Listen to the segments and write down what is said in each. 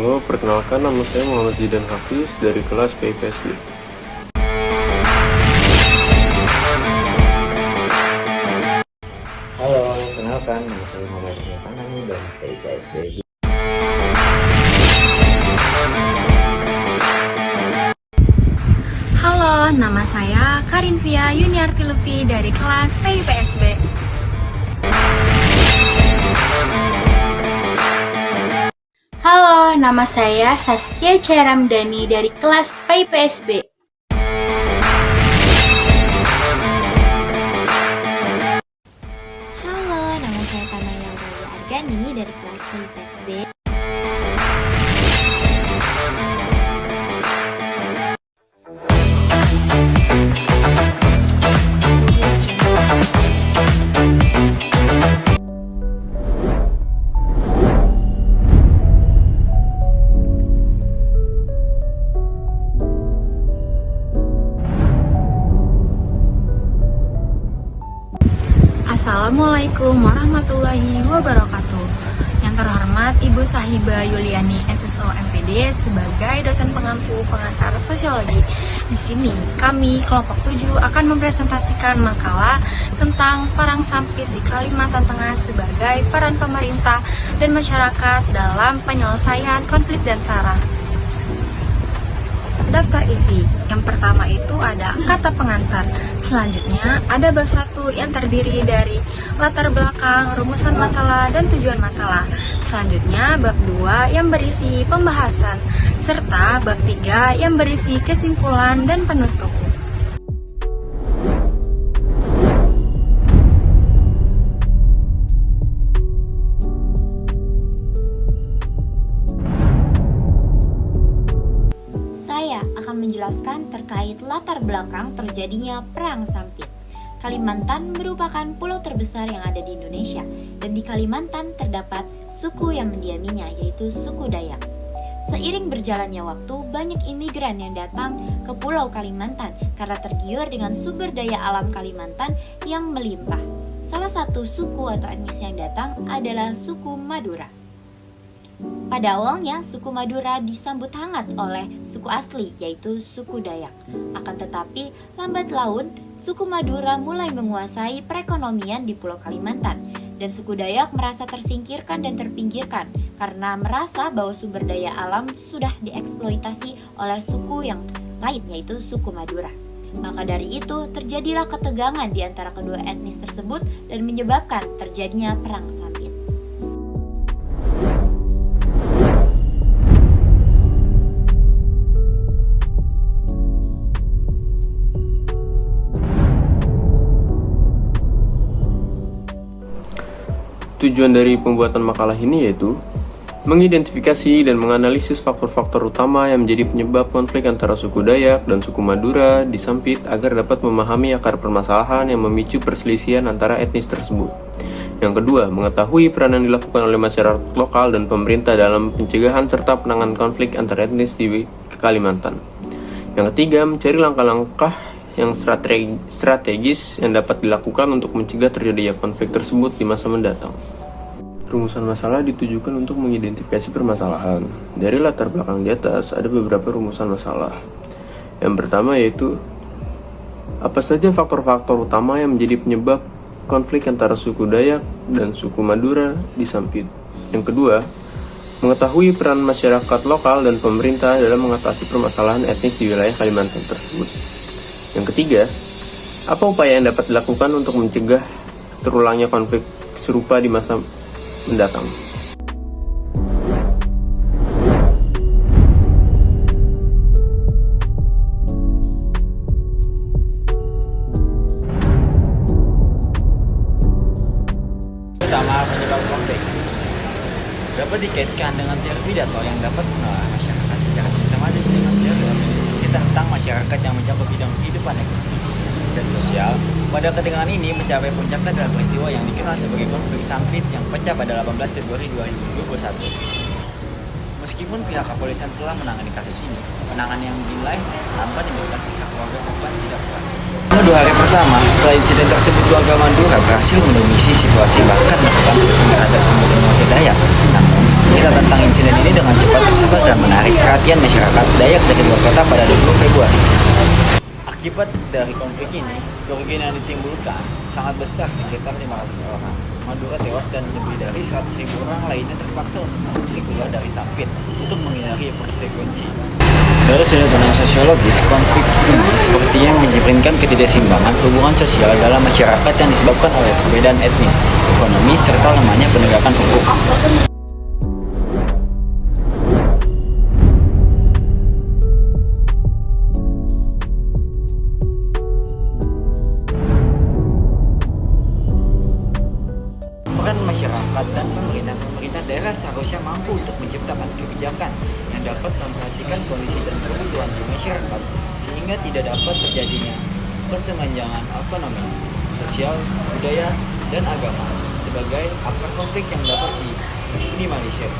Halo, perkenalkan nama saya Muhammad Zidan Hafiz dari kelas PIPSB. Halo, kenalkan nama saya Muhammad Zidan dari PIPSB. Halo, nama saya Karinvia Yuniarti Lutfi dari kelas PIPSB. Halo, nama saya Saskia Cairamdani dari kelas PIPSB. Halo, nama saya Tanaya Aureli Argani dari kelas PIPSB. Assalamualaikum warahmatullahi wabarakatuh. Yang terhormat Ibu Sahiba Yuliani SSO MPD sebagai dosen pengampu pengantar sosiologi. Di sini kami kelompok 7 akan mempresentasikan makalah tentang perang sampit di Kalimantan Tengah sebagai peran pemerintah dan masyarakat dalam penyelesaian konflik dan SARA. Daftar isi. Yang pertama itu ada kata pengantar. Selanjutnya ada bab 1 yang terdiri dari latar belakang, rumusan masalah, dan tujuan masalah. Selanjutnya bab 2 yang berisi pembahasan, serta bab 3 yang berisi kesimpulan dan penutup. Saya akan menjelaskan terkait latar belakang terjadinya Perang Sampit. Kalimantan merupakan pulau terbesar yang ada di Indonesia, dan di Kalimantan terdapat suku yang mendiaminya, yaitu suku Dayak. Seiring berjalannya waktu, banyak imigran yang datang ke Pulau Kalimantan karena tergiur dengan sumber daya alam Kalimantan yang melimpah. Salah satu suku atau etnis yang datang adalah suku Madura. Pada awalnya, suku Madura disambut hangat oleh suku asli, yaitu suku Dayak. Akan tetapi, lambat laun, suku Madura mulai menguasai perekonomian di Pulau Kalimantan, dan suku Dayak merasa tersingkirkan dan terpinggirkan karena merasa bahwa sumber daya alam sudah dieksploitasi oleh suku yang lain, yaitu suku Madura. Maka dari itu, terjadilah ketegangan di antara kedua etnis tersebut dan menyebabkan terjadinya Perang Sampit. Tujuan dari pembuatan makalah ini yaitu mengidentifikasi dan menganalisis faktor-faktor utama yang menjadi penyebab konflik antara suku Dayak dan suku Madura di Sampit agar dapat memahami akar permasalahan yang memicu perselisihan antara etnis tersebut. Yang kedua, mengetahui peran yang dilakukan oleh masyarakat lokal dan pemerintah dalam pencegahan serta penanganan konflik antar etnis di Kalimantan. Yang ketiga, mencari langkah-langkah yang strategis yang dapat dilakukan untuk mencegah terjadinya konflik tersebut di masa mendatang. Rumusan masalah ditujukan untuk mengidentifikasi permasalahan. Dari latar belakang di atas ada beberapa rumusan masalah. Yang pertama yaitu apa saja faktor-faktor utama yang menjadi penyebab konflik antara suku Dayak dan suku Madura di Sampit. Yang kedua, mengetahui peran masyarakat lokal dan pemerintah dalam mengatasi permasalahan etnis di wilayah Kalimantan tersebut. Yang ketiga, apa upaya yang dapat dilakukan untuk mencegah terulangnya konflik serupa di masa mendatang. Utama penyebab konflik dapat dikaitkan dengan teori Pidato yang dapat mengolah masyarakat secara sistematis dengan teori organisasi tentang masyarakat yang mencakup bidang kehidupan ekonomi dan sosial. Pada ketegangan ini mencapai puncaknya dalam peristiwa yang dikenal sebagai konflik Sampit yang pecah pada 18 Februari 2021. Meskipun pihak kepolisian telah menangani kasus ini, penanganan yang dinilai lambat menyebabkan pihak keluarga korban tidak puas. 2 hari pertama setelah insiden tersebut, warga Madura berhasil mendomisi situasi bahkan melakukan terhadap pemuda Dayak. Namun, berita tentang insiden ini dengan cepat tersebar perhatian masyarakat Dayak dari luar kota pada 20 Februari. Akibat dari konflik ini, kerugian yang ditimbulkan sangat besar, sekitar 500 orang. Madura tewas dan lebih dari 100.000 orang lainnya terpaksa untuk mengungsi keluar dari Sampit untuk menghindari konsekuensi. Dari sudut pandang sosiologis, konflik ini sepertinya mencerminkan ketidakseimbangan hubungan sosial dalam masyarakat yang disebabkan oleh perbedaan etnis, ekonomi, serta lemahnya penegakan hukum. Peran masyarakat dan pemerintah daerah seharusnya mampu untuk menciptakan kebijakan yang dapat memperhatikan kondisi dan kebutuhan di masyarakat sehingga tidak dapat terjadinya kesenjangan ekonomi, sosial, budaya, dan agama sebagai akar konflik yang dapat diminimalisir.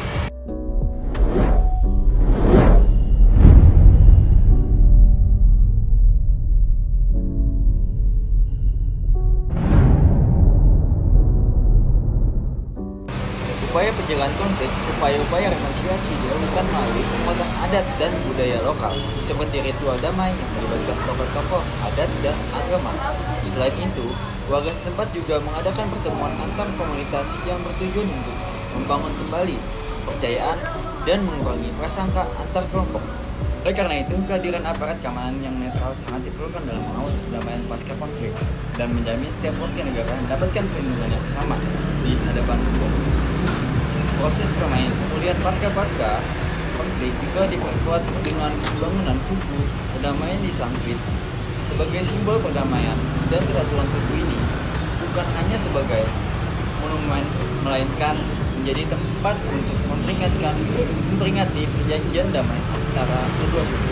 Upaya pencegahan konflik, upaya-upaya rekonsiliasi dilakukan melalui penguatan adat dan budaya lokal, seperti ritual damai yang melibatkan tokoh-tokoh adat dan agama. Selain itu, warga setempat juga mengadakan pertemuan antar komunitas yang bertujuan untuk membangun kembali kepercayaan dan mengurangi prasangka antar kelompok. Oleh karena itu, kehadiran aparat keamanan yang netral sangat diperlukan dalam mengawal perdamaian pasca konflik dan menjamin setiap warga negara mendapatkan perlindungan yang sama di hadapan hukum. Proses permainan pemulihan pasca konflik juga diperkuat dengan pembangunan tugu perdamaian di Sampit sebagai simbol perdamaian dan kesatuan tugu ini bukan hanya sebagai monumen melainkan menjadi tempat untuk memperingati perjanjian damai antara kedua suku.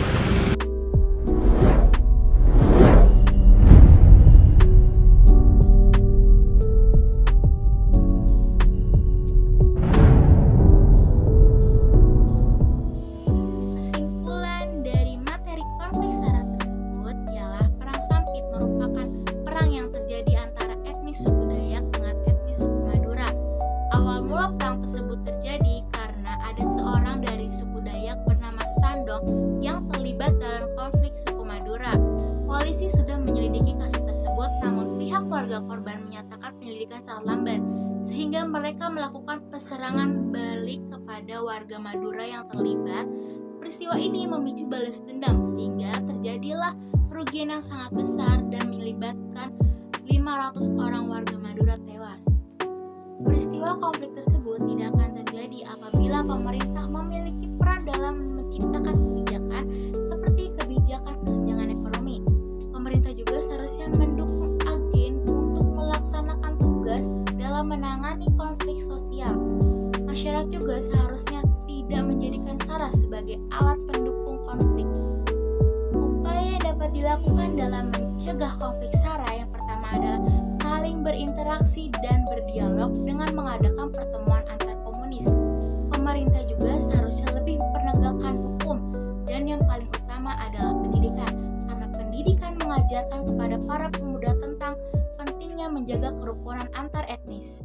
Perang tersebut terjadi karena ada seorang dari suku Dayak bernama Sandong yang terlibat dalam konflik suku Madura. Polisi sudah menyelidiki kasus tersebut, namun pihak keluarga korban menyatakan penyelidikan sangat lambat, sehingga mereka melakukan penyerangan balik kepada warga Madura yang terlibat. Peristiwa ini memicu balas dendam, sehingga terjadilah kerugian yang sangat besar dan melibatkan 500 orang warga Madura tewas. Peristiwa konflik tersebut tidak akan terjadi apabila pemerintah memiliki peran dalam menciptakan kebijakan seperti kebijakan kesenjangan ekonomi. Pemerintah juga seharusnya mendukung agen untuk melaksanakan tugas dalam menangani konflik sosial. Masyarakat juga seharusnya tidak menjadikan SARA sebagai alat pendukung konflik. Upaya yang dapat dilakukan dalam mencegah konflik SARA yang pertama adalah saling berinteraksi dan berdialog dengan mengadakan pertemuan antar komunis. Pemerintah juga seharusnya lebih mempernegakan hukum, dan yang paling utama adalah pendidikan, karena pendidikan mengajarkan kepada para pemuda tentang pentingnya menjaga kerukunan antar etnis.